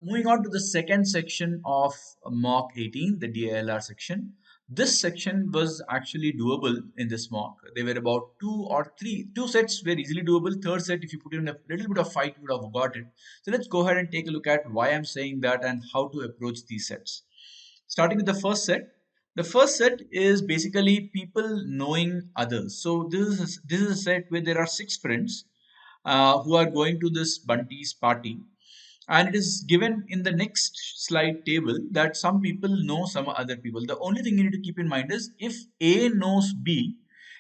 moving on to the second section of mock 18, the DILR section. This section was actually doable in this mock. There were about two sets were easily doable. Third set, if you put in a little bit of fight, you would have got it. So let's go ahead and take a look at why I'm saying that and how to approach these sets. Starting with the first set. The first set is basically people knowing others. So this is a set where there are 6 friends who are going to this Bunty's party, and it is given in the next slide table that some people know some other people. The only thing you need to keep in mind is if A knows B,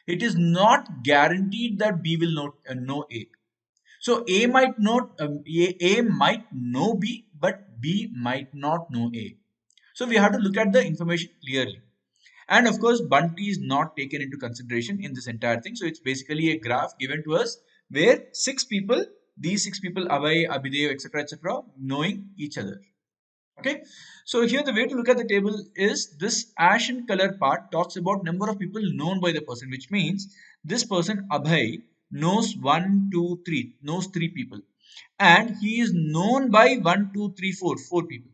it is not guaranteed that B will know A. So A might not A might know B, but B might not know A. So we have to look at the information clearly. And of course, Bunty is not taken into consideration in this entire thing. So it's basically a graph given to us where these 6 people, Abhay, Abhidev, etc., knowing each other. Okay. So here the way to look at the table is this ashen color part talks about number of people known by the person, which means this person, Abhay, knows 1, 2, 3, knows 3 people. And he is known by 1, 2, 3, 4 people.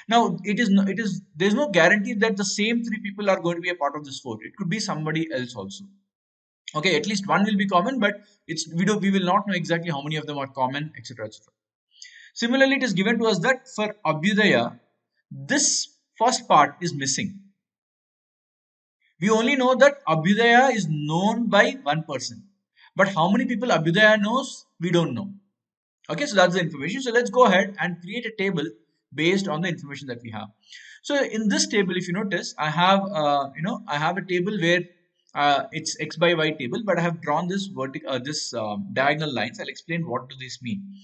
Now there's no guarantee that the same 3 people are going to be a part of this 4. It could be somebody else also. Okay, at least one will be common, but we will not know exactly how many of them are common, etc., etc. Similarly, it is given to us that for Abhyudaya, this first part is missing. We only know that Abhyudaya is known by one person, but how many people Abhyudaya knows, we don't know. Okay, so that's the information. So let's go ahead and create a table based on the information that we have. So in this table, if you notice, I have I have a table where it's x by y table, but I have drawn this diagonal lines. I'll explain what do this mean.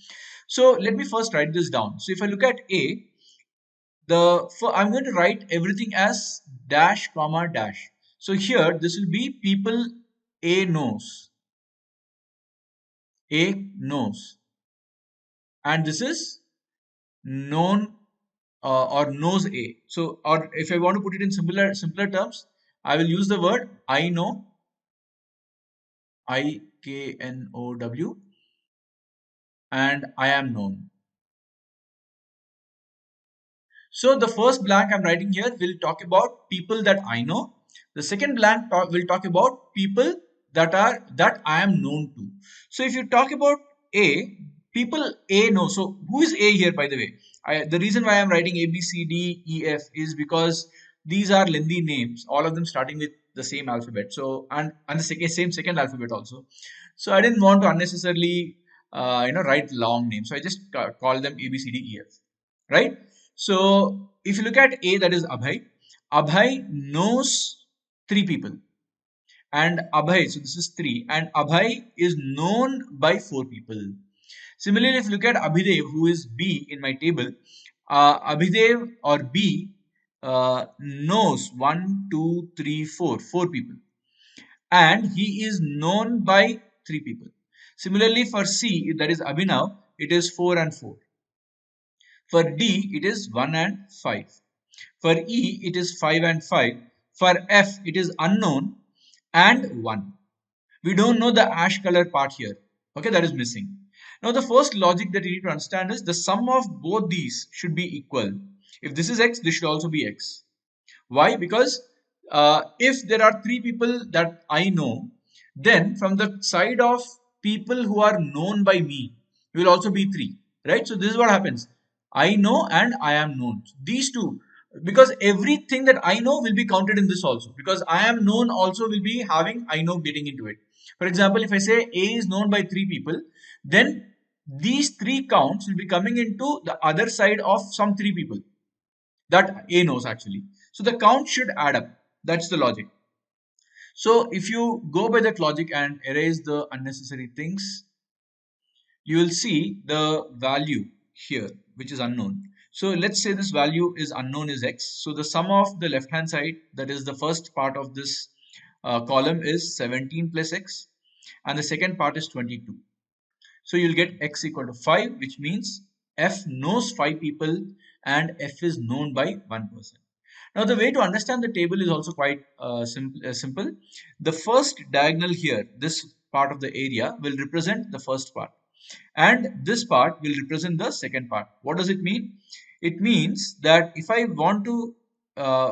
So let me first write this down. So if I look at A, I'm going to write everything as dash comma dash. So here this will be people A knows. A knows. And this is known or knows A. So, or if I want to put it in simpler terms, I will use the word I know, I-K-N-O-W, and I am known. So the first blank I'm writing here will talk about people that I know. The second blank will talk about people that I am known to. So if you talk about A, people A know. So who is A here, by the way? The reason why I'm writing A, B, C, D, E, F is because these are lengthy names, all of them starting with the same alphabet. So and the same second alphabet also. So I didn't want to unnecessarily write long names. So I just call them A, B, C, D, E, F. Right? So if you look at A, that is Abhay. Abhay knows 3 people. And Abhay, so this is 3. And Abhay is known by 4 people. Similarly, if you look at Abhidev, who is B in my table, Abhidev or B knows 1, 2, 3, 4 people. And he is known by 3 people. Similarly, for C, that is Abhinav, it is 4 and 4. For D, it is 1 and 5. For E, it is 5 and 5. For F, it is unknown and 1. We don't know the ash color part here. Okay, that is missing. Now, the first logic that you need to understand is the sum of both these should be equal. If this is X, this should also be X. Why? Because if there are 3 people that I know, then from the side of people who are known by me, it will also be 3. Right? So this is what happens. I know and I am known. These two, because everything that I know will be counted in this also. Because I am known also will be having I know getting into it. For example, if I say A is known by 3 people, then these 3 counts will be coming into the other side of some 3 people that A knows actually. So the count should add up. That's the logic. So if you go by that logic and erase the unnecessary things, you will see the value here, which is unknown. So let's say this value is unknown is X. So the sum of the left hand side, that is the first part of this column, is 17 plus X, and the second part is 22. So you'll get X equal to 5, which means F knows 5 people and F is known by 1 person. Now the way to understand the table is also quite simple. The first diagonal here, this part of the area, will represent the first part. and this part will represent the second part. What does it mean? It means that if I want to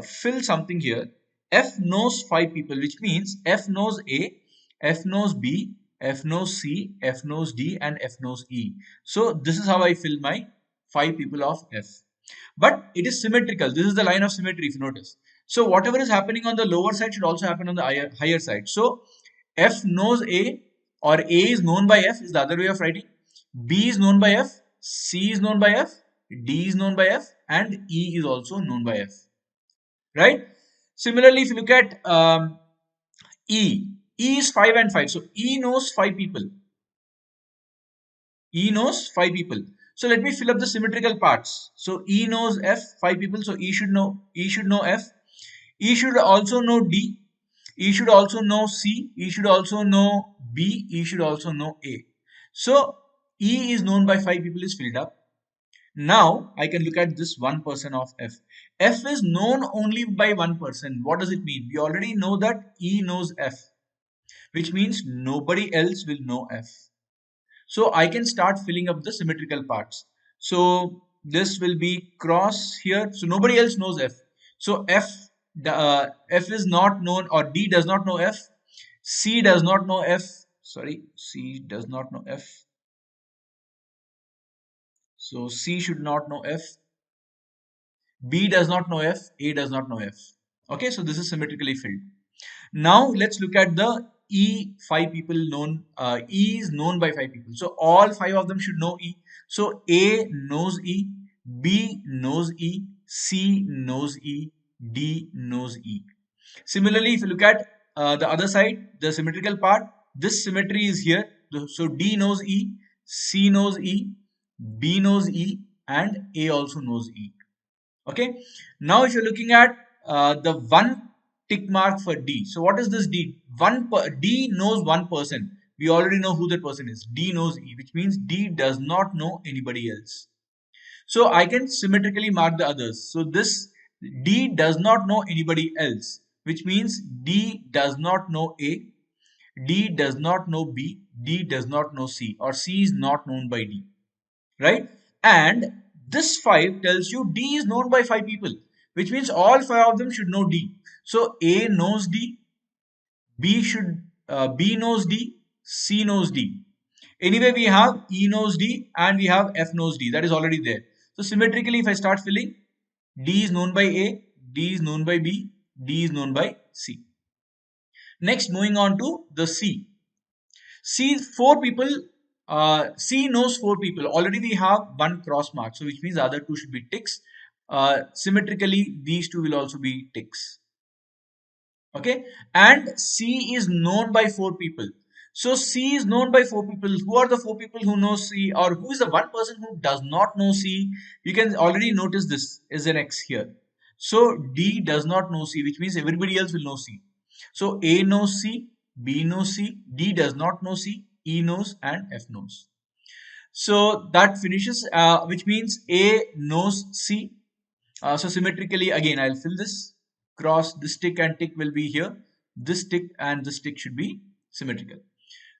fill something here, F knows 5 people, which means F knows A, F knows B, F knows C, F knows D, and F knows E. So this is how I fill my 5 people of F. But it is symmetrical. This is the line of symmetry, if you notice. So whatever is happening on the lower side should also happen on the higher side. So F knows A, or A is known by F is the other way of writing. B is known by F, C is known by F, D is known by F, and E is also known by F. Right? Similarly, if you look at E is 5 and 5. So E knows 5 people. E knows 5 people. So let me fill up the symmetrical parts. So E knows F, 5 people. So E should know F. E should also know D. E should also know C. E should also know B. E should also know A. So E is known by 5 people is filled up. Now I can look at this one person of F. F is known only by one person. What does it mean? We already know that E knows F, which means nobody else will know F. So I can start filling up the symmetrical parts. So this will be cross here. So nobody else knows F. So F is not known, or D does not know F. C does not know F. Sorry, C does not know F. So C should not know F. B does not know F. A does not know F. Okay, so this is symmetrically filled. Now let's look at the E 5 people known. E is known by 5 people. So all 5 of them should know E. So A knows E, B knows E, C knows E, D knows E. Similarly, if you look at the other side, the symmetrical part, this symmetry is here. So D knows E, C knows E, B knows E, and A also knows E. Okay. Now, if you're looking at the one tick mark for D. So what is this D? D knows one person. We already know who that person is. D knows E, which means D does not know anybody else. So I can symmetrically mark the others. So this D does not know anybody else, which means D does not know A, D does not know B, D does not know C, or C is not known by D, right? And this 5 tells you D is known by 5 people, which means all 5 of them should know D. So A knows D, B knows D, C knows D. Anyway, we have E knows D and we have F knows D. That is already there. So symmetrically, if I start filling, D is known by A, D is known by B, D is known by C. Next, moving on to the C. C knows 4 people. Already we have one cross mark, so which means the other 2 should be ticks. Symmetrically, these 2 will also be ticks. Okay, and C is known by 4 people. So C is known by 4 people. Who are the 4 people who know C, or who is the one person who does not know C? You can already notice this is an X here. So D does not know C, which means everybody else will know C. So A knows C, B knows C, D does not know C, E knows, and F knows. So that finishes, which means A knows C. So symmetrically, again, I'll fill this. Cross, this tick and tick will be here. This tick and this tick should be symmetrical.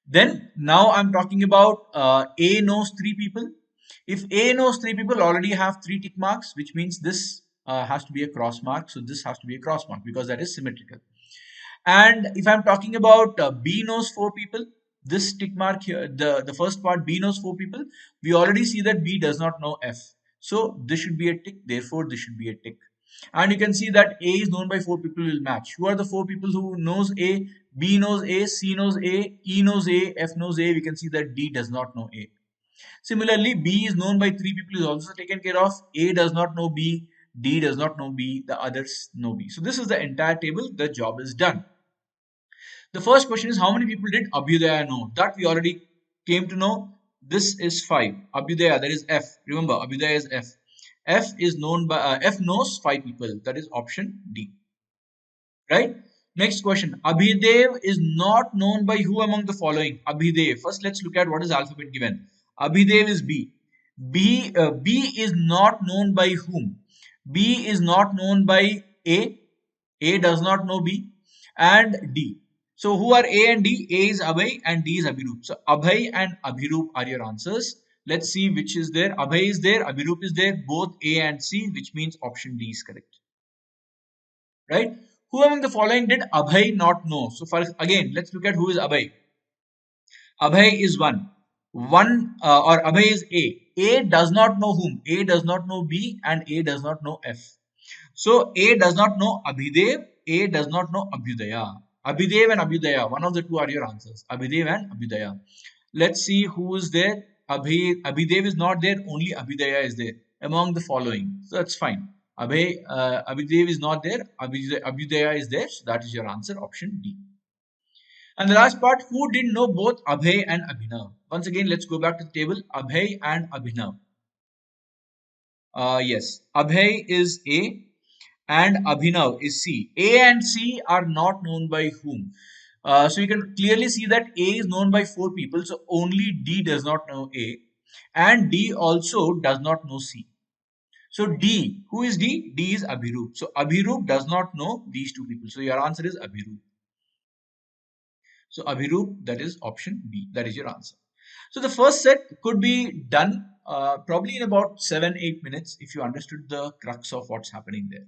Then now I'm talking about A knows 3 people. If A knows 3 people, already have 3 tick marks, which means this has to be a cross mark. So this has to be a cross mark because that is symmetrical. And if I'm talking about B knows 4 people, this tick mark here, the first part, B knows 4 people, we already see that B does not know F. So this should be a tick, therefore this should be a tick. And you can see that A is known by 4 people will match. Who are the 4 people who knows A? B knows A, C knows A, E knows A, F knows A. We can see that D does not know A. Similarly, B is known by 3 people is also taken care of. A does not know B, D does not know B, the others know B. So this is the entire table. The job is done. The first question is, how many people did Abhyudaya know? That we already came to know. This is 5. Abhyudaya, that is F. Remember, Abhyudaya is F. F is known by F knows 5 people. That is option D. Right? Next question. Abhidev is not known by who among the following? Abhidev. First, let's look at what is alphabet given. Abhidev is B. B is not known by whom? B is not known by A. A does not know B. And D. So who are A and D? A is Abhay and D is Abhiroop. So Abhay and Abhiroop are your answers. Let's see which is there. Abhay is there, Abhiroop is there, both A and C, which means option D is correct. Right? Who among the following did Abhay not know? So for again, let's look at who is Abhay. Abhay is one. Or Abhay is A. A does not know whom? A does not know B and A does not know F. So A does not know Abhidev, A does not know Abhyudaya. Abhidev and Abhyudaya, one of the two are your answers. Abhidev and Abhyudaya. Let's see who is there. Abhidev is not there, only Abhyudaya is there among the following. So that's fine. Abhidev is not there, Abhyudaya is there. So that is your answer, option D. And the last part, who didn't know both Abhay and Abhinav? Once again, let's go back to the table. Abhay and Abhinav. Yes, Abhay is A and Abhinav is C. A and C are not known by whom? So you can clearly see that A is known by 4 people, so only D does not know A, and D also does not know C. So D, who is D? D is Abhiroop. So Abhiroop does not know these 2 people. So your answer is Abhiroop. So Abhiroop, that is option B. That is your answer. So the first set could be done probably in about 7-8 minutes if you understood the crux of what's happening there.